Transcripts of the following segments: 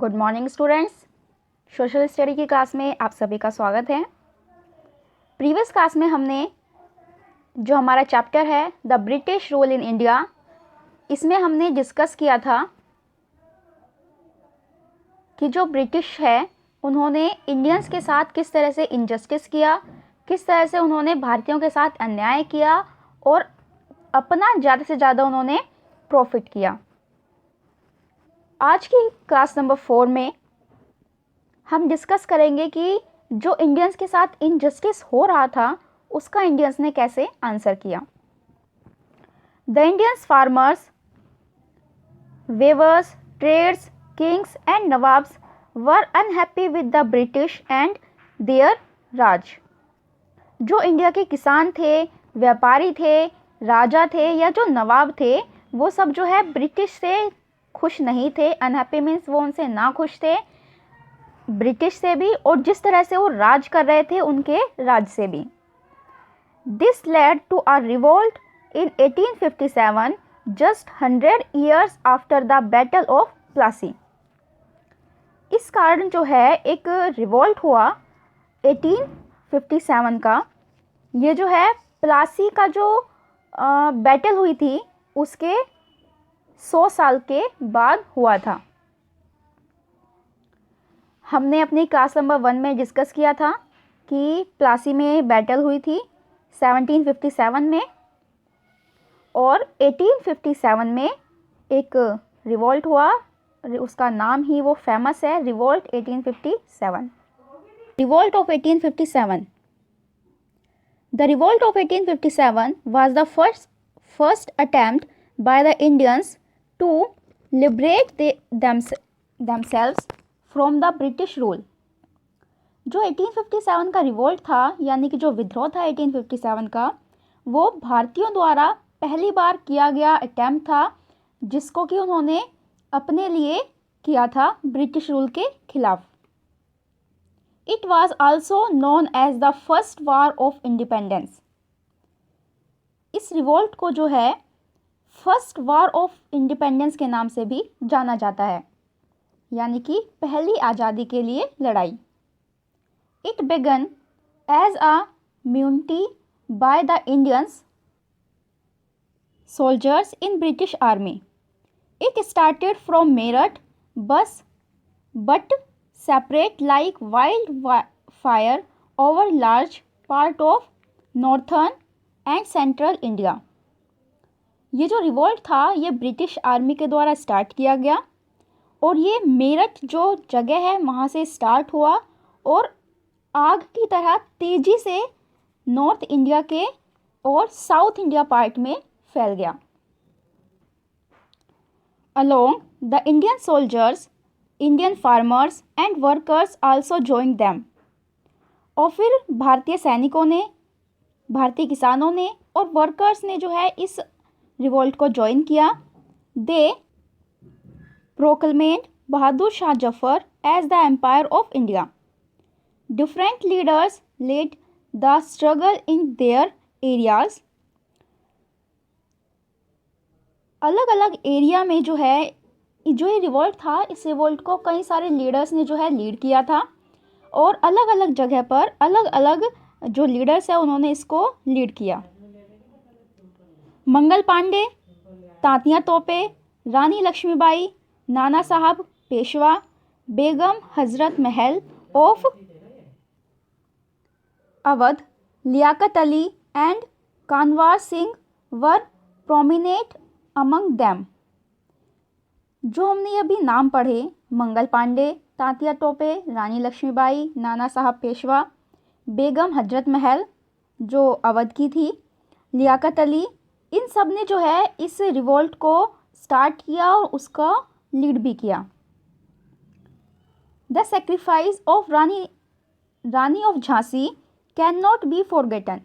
Good morning students. Social study की class में आप सभी का स्वागत है। प्रीवियस क्लास में हमने जो हमारा चैप्टर है the British rule in India, इसमें हमने डिस्कस किया था कि जो ब्रिटिश है उन्होंने इंडियंस के साथ किस तरह से इनजस्टिस किया, किस तरह से उन्होंने भारतीयों के साथ अन्याय किया और अपना ज़्यादा से ज़्यादा उन्होंने प्रॉफिट किया। आज की क्लास नंबर 4 में हम डिस्कस करेंगे कि जो इंडियंस के साथ इनजस्टिस हो रहा था उसका इंडियंस ने कैसे आंसर किया। The Indians farmers, weavers, traders, kings and nawabs were unhappy with the British and their Raj. जो इंडिया के किसान थे, व्यापारी थे, राजा थे या जो नवाब थे, वो सब जो है ब्रिटिश से खुश नहीं थे। अनहैप्पी मीन्स वो उनसे ना खुश थे, ब्रिटिश से भी और जिस तरह से वो राज कर रहे थे उनके राज से भी। This led to a revolt in 1857, just 100 years after the battle of Plassey. इस कारण जो है एक रिवोल्ट हुआ 1857 का। ये जो है प्लासी का जो बैटल हुई थी उसके 100 साल के बाद हुआ था। हमने अपनी क्लास नंबर 1 में डिस्कस किया था कि प्लासी में बैटल हुई थी 1757 में और 1857 में एक रिवोल्ट हुआ, उसका नाम ही वो फेमस है, revolt 1857। Revolt of 1857। The revolt of 1857 was the first attempt by the Indians to liberate themselves from the British rule। जो 1857 का रिवोल्ट था यानी कि जो विद्रोह था 1857 का, वो भारतीयों द्वारा पहली बार किया गया अटैम्प्ट था जिसको कि उन्होंने अपने लिए किया था ब्रिटिश रूल के खिलाफ। It was also known as the first war of independence. इस रिवोल्ट को जो है फर्स्ट वार ऑफ इंडिपेंडेंस के नाम से भी जाना जाता है, यानी कि पहली आज़ादी के लिए लड़ाई। It began as a mutiny by the Indians soldiers in British army. It started from Meerut but separate like wildfire over large part of northern and central India। ये जो रिवोल्ट था ये ब्रिटिश आर्मी के द्वारा स्टार्ट किया गया और ये मेरठ जो जगह है वहाँ से स्टार्ट हुआ और आग की तरह तेज़ी से नॉर्थ इंडिया के और साउथ इंडिया पार्ट में फैल गया। Along the Indian soldiers, Indian farmers and workers also joined them। और फिर भारतीय सैनिकों ने, भारतीय किसानों ने और वर्कर्स ने जो है इस रिवोल्ट को ज्वाइन किया। They proclaimed Bahadur Shah Zafar as the emperor of India. Different leaders led the struggle in their areas. अलग अलग एरिया में जो है जो ये रिवोल्ट था, इस रिवोल्ट को कई सारे लीडर्स ने जो है लीड किया था और अलग अलग जगह पर अलग अलग जो लीडर्स है उन्होंने इसको लीड किया। मंगल पांडे, तांतिया तोपे, रानी लक्ष्मीबाई, नाना साहब Peshwa, Begum Hazrat Mahal of Awadh, Liaquat Ali and Kunwar Singh were prominent among them. जो हमने अभी नाम पढ़े, मंगल पांडे, तांतिया टोपे, रानी लक्ष्मीबाई, नाना साहब पेशवा, बेगम हजरत महल जो अवध की थी, लियाकत अली, इन सब ने जो है इस रिवोल्ट को स्टार्ट किया और उसका लीड भी किया। The sacrifice of Rani of Jhansi can not be forgotten.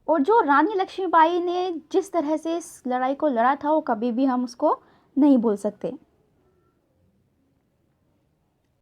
और जो रानी लक्ष्मीबाई ने जिस तरह से इस लड़ाई को लड़ा था वो कभी भी हम उसको नहीं भूल सकते।